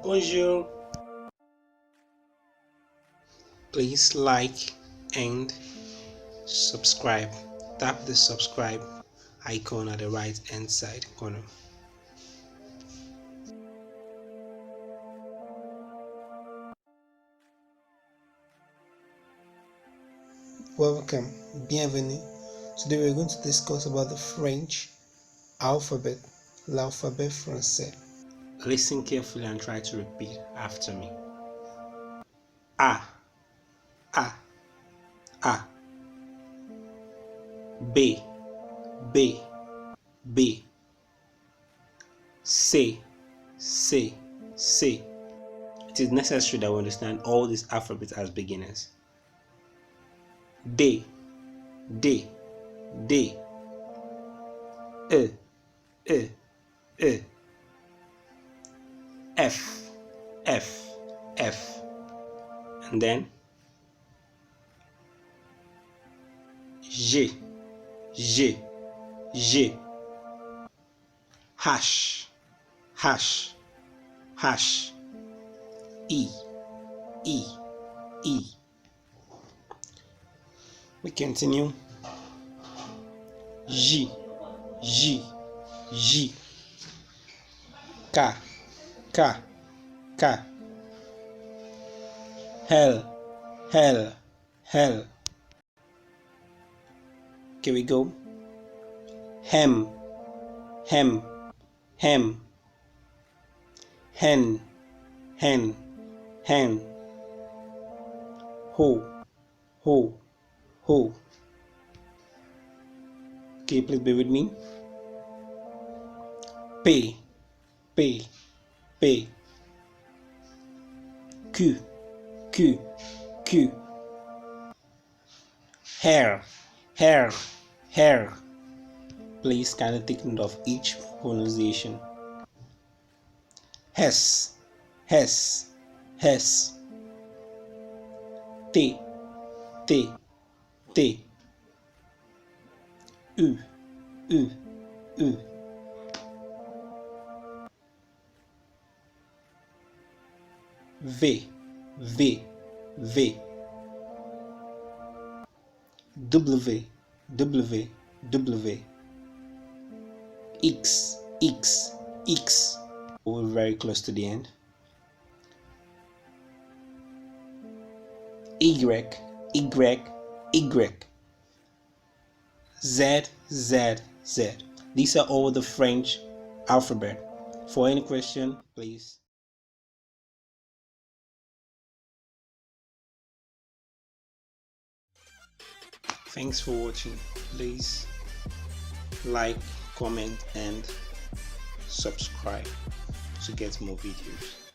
Bonjour. Please like and subscribe. Tap the subscribe icon at the right hand side corner. Welcome, bienvenue. Today we're going to discuss about the French alphabet, l'alphabet français. Listen carefully and try to repeat after me. A, A, A. B, B, B. C, C, C. It is necessary that we understand all these alphabets as beginners. D, D, D. E, E, E. F, F, F. And then G, G, G. Hash, hash, hash. E, E, E. We continue. J, J, J. K, K, K. L, L, L. Here we go. Hem, hem, hem. Hen, hen, hen. Ho, ho, ho. Okay, please be with me. P, P, P. Q, Q, Q. Hair, hair, hair. Please kindly take note of each pronunciation. Hess, Hess, Hess. T, T, T. U, U, U. V, V, V. W, W, W. X, X, X. We're very close to the end. Y, Y, Y. Z, Z, Z. These are all the French alphabet. For any question, please. Thanks for watching. Please like, comment, and subscribe to get more videos.